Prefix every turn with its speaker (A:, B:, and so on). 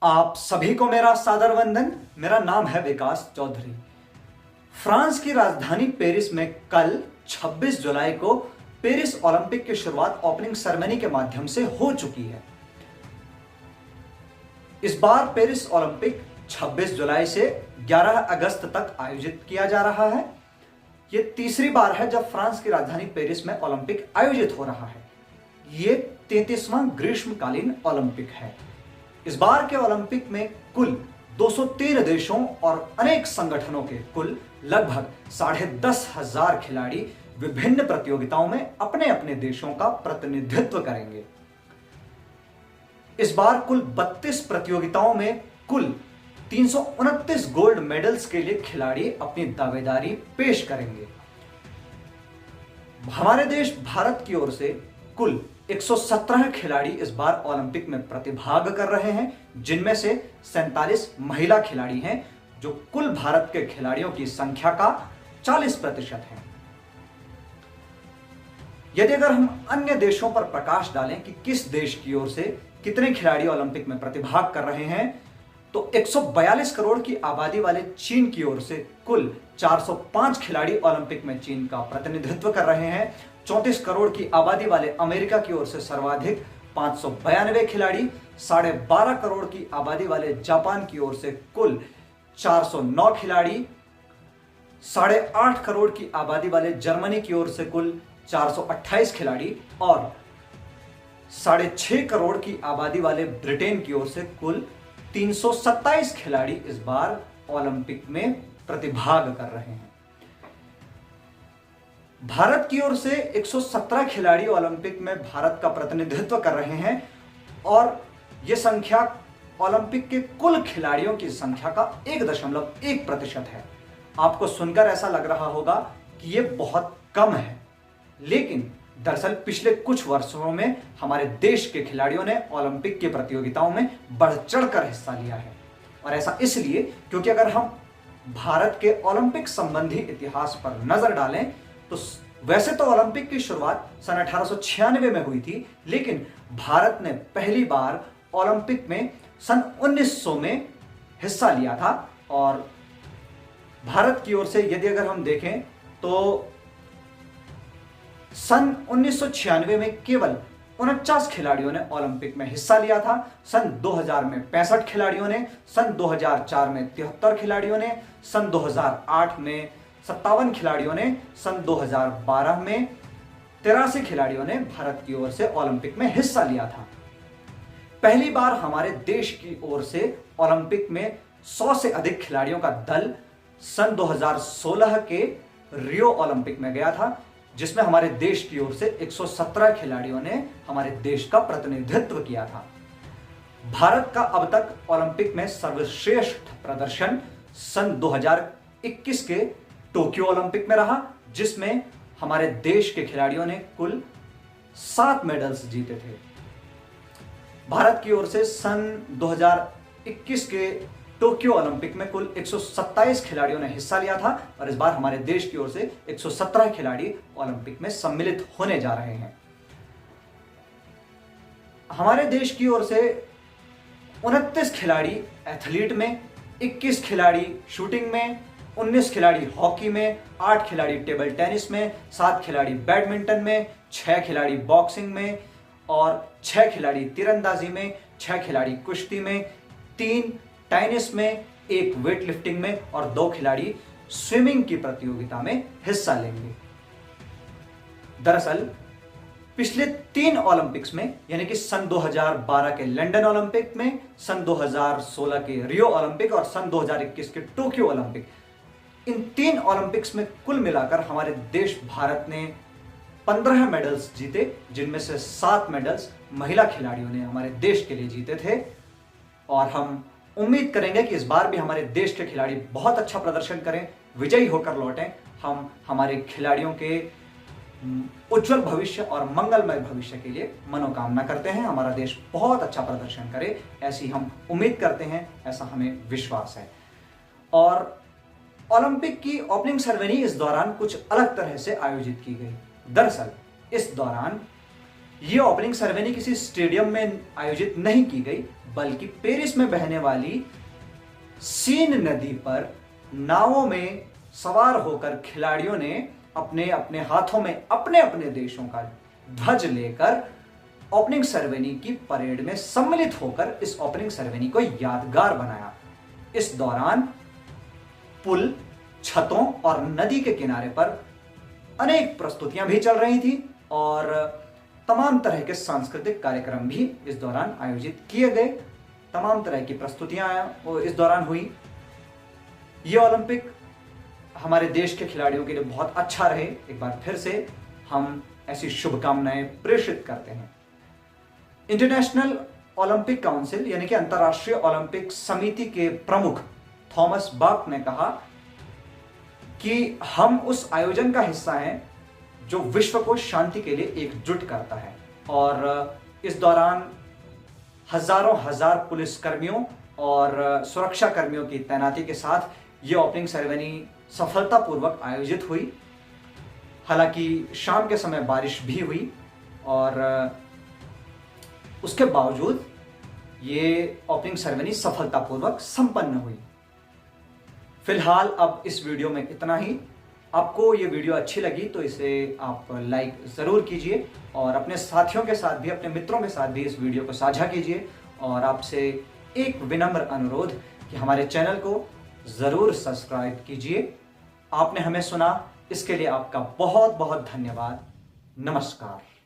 A: आप सभी को मेरा सादर वंदन। मेरा नाम है विकास चौधरी। फ्रांस की राजधानी पेरिस में कल 26 जुलाई को पेरिस ओलंपिक की शुरुआत ओपनिंग सेरेमनी के माध्यम से हो चुकी है। इस बार पेरिस ओलंपिक 26 जुलाई से 11 अगस्त तक आयोजित किया जा रहा है। यह तीसरी बार है जब फ्रांस की राजधानी पेरिस में ओलंपिक आयोजित हो रहा है। यह 33वां ग्रीष्मकालीन ओलंपिक है। इस बार के ओलंपिक में कुल 203 देशों और अनेक संगठनों के कुल लगभग 10,500 खिलाड़ी विभिन्न प्रतियोगिताओं में अपने अपने देशों का प्रतिनिधित्व करेंगे। इस बार कुल 32 प्रतियोगिताओं में कुल 329 गोल्ड मेडल्स के लिए खिलाड़ी अपनी दावेदारी पेश करेंगे। हमारे देश भारत की ओर से कुल 117 खिलाड़ी इस बार ओलंपिक में प्रतिभाग कर रहे हैं, जिनमें से 47 महिला खिलाड़ी हैं, जो कुल भारत के खिलाड़ियों की संख्या का 40% है। यदि अगर हम अन्य देशों पर प्रकाश डालें कि किस देश की ओर से कितने खिलाड़ी ओलंपिक में प्रतिभाग कर रहे हैं, तो 142 करोड़ की आबादी वाले चीन की ओर से कुल 405 खिलाड़ी ओलंपिक में चीन का प्रतिनिधित्व कर रहे हैं। 34 करोड़ की आबादी वाले अमेरिका की ओर से सर्वाधिक 592 खिलाड़ी, 12.5 करोड़ की आबादी वाले जापान की ओर से कुल 409 खिलाड़ी, 8.5 करोड़ की आबादी वाले जर्मनी की ओर से कुल 428 खिलाड़ी और 6.5 करोड़ की आबादी वाले ब्रिटेन की ओर से कुल 327 खिलाड़ी इस बार ओलंपिक में प्रतिभाग कर रहे हैं। भारत की ओर से 117 खिलाड़ी ओलंपिक में भारत का प्रतिनिधित्व कर रहे हैं और यह संख्या ओलंपिक के कुल खिलाड़ियों की संख्या का 1.1% है। आपको सुनकर ऐसा लग रहा होगा कि यह बहुत कम है, लेकिन दरअसल पिछले कुछ वर्षों में हमारे देश के खिलाड़ियों ने ओलंपिक की प्रतियोगिताओं में बढ़ चढ़कर हिस्सा लिया है। और ऐसा इसलिए क्योंकि अगर हम भारत के ओलंपिक संबंधी इतिहास पर नजर डालें तो वैसे तो ओलंपिक की शुरुआत सन 1896 में हुई थी, लेकिन भारत ने पहली बार ओलंपिक में सन 1900 में हिस्सा लिया था। और भारत की ओर से यदि अगर हम देखें तो सन 1996 में केवल 49 खिलाड़ियों ने ओलंपिक में हिस्सा लिया था। सन 2000 में 65 खिलाड़ियों ने, सन 2004 में 73 खिलाड़ियों ने, सन 2008 में 57 खिलाड़ियों ने, सन 2012 में 83 खिलाड़ियों ने भारत की ओर से ओलंपिक में हिस्सा लिया था। पहली बार हमारे देश की ओर से ओलंपिक में 100 से अधिक खिलाड़ियों का दल सन 2016 के रियो ओलंपिक में गया था, जिसमें हमारे देश की ओर से 117 खिलाड़ियों ने हमारे देश का प्रतिनिधित्व किया था। भारत का अब तक ओलंपिक में सर्वश्रेष्ठ प्रदर्शन सन 2021 के टोक्यो ओलंपिक में रहा, जिसमें हमारे देश के खिलाड़ियों ने कुल 7 मेडल्स जीते थे। भारत की ओर से सन 2021 के टोक्यो ओलंपिक में कुल 127 खिलाड़ियों ने हिस्सा लिया था और इस बार हमारे देश की ओर से 117 खिलाड़ी ओलंपिक में सम्मिलित होने जा रहे हैं। हमारे देश की ओर से 29 खिलाड़ी एथलीट में, 21 खिलाड़ी शूटिंग में, 19 खिलाड़ी हॉकी में, 8 खिलाड़ी टेबल टेनिस में, 7 खिलाड़ी बैडमिंटन में, 6 खिलाड़ी बॉक्सिंग में और 6 खिलाड़ी तीरंदाजी में, 6 खिलाड़ी कुश्ती में, 3 टेनिस में, 1 वेट लिफ्टिंग में और 2 खिलाड़ी स्विमिंग की प्रतियोगिता में हिस्सा लेंगे। दरअसल पिछले 3 ओलंपिक्स में, यानी कि सन 2012 के लंदन ओलंपिक में, सन 2016 के रियो ओलंपिक और सन 2021 के टोक्यो ओलंपिक, इन 3 ओलंपिक्स में कुल मिलाकर हमारे देश भारत ने 15 मेडल्स जीते, जिनमें से 7 मेडल्स महिला खिलाड़ियों ने हमारे देश के लिए जीते थे। और हम उम्मीद करेंगे कि इस बार भी हमारे देश के खिलाड़ी बहुत अच्छा प्रदर्शन करें, विजयी होकर लौटें। हम हमारे खिलाड़ियों के उज्जवल भविष्य और मंगलमय भविष्य के लिए मनोकामना करते हैं। हमारा देश बहुत अच्छा प्रदर्शन करे, ऐसी हम उम्मीद करते हैं, ऐसा हमें विश्वास है। और ओलंपिक की ओपनिंग सेरेमनी इस दौरान कुछ अलग तरह से आयोजित की गई। दरअसल इस दौरान ये ओपनिंग सेरेमनी किसी स्टेडियम में आयोजित नहीं की गई, बल्कि पेरिस में बहने वाली सीन नदी पर नावों में सवार होकर खिलाड़ियों ने अपने अपने हाथों में अपने अपने देशों का ध्वज लेकर ओपनिंग सेरेमनी की परेड में सम्मिलित होकर इस ओपनिंग सेरेमनी को यादगार बनाया। इस दौरान पुल, छतों और नदी के किनारे पर अनेक प्रस्तुतियां भी चल रही थी और तमाम तरह के सांस्कृतिक कार्यक्रम भी इस दौरान आयोजित किए गए। तमाम तरह की प्रस्तुतियां इस दौरान हुई। ये ओलंपिक हमारे देश के खिलाड़ियों के लिए बहुत अच्छा रहे। एक बार फिर से हम ऐसी शुभकामनाएं प्रेषित करते हैं। इंटरनेशनल ओलंपिक काउंसिल यानी कि अंतर्राष्ट्रीय ओलंपिक समिति के प्रमुख थॉमस बाक ने कहा कि हम उस आयोजन का हिस्सा हैं जो विश्व को शांति के लिए एकजुट करता है, और इस दौरान हजारों हजार पुलिसकर्मियों और सुरक्षा कर्मियों की तैनाती के साथ ये ओपनिंग सेरेमनी सफलतापूर्वक आयोजित हुई। हालांकि शाम के समय बारिश भी हुई और उसके बावजूद ये ओपनिंग सेरेमनी सफलतापूर्वक संपन्न हुई। फिलहाल अब इस वीडियो में इतना ही। आपको ये वीडियो अच्छी लगी तो इसे आप लाइक ज़रूर कीजिए और अपने साथियों के साथ भी, अपने मित्रों के साथ भी इस वीडियो को साझा कीजिए। और आपसे एक विनम्र अनुरोध कि हमारे चैनल को ज़रूर सब्सक्राइब कीजिए। आपने हमें सुना, इसके लिए आपका बहुत बहुत धन्यवाद। नमस्कार।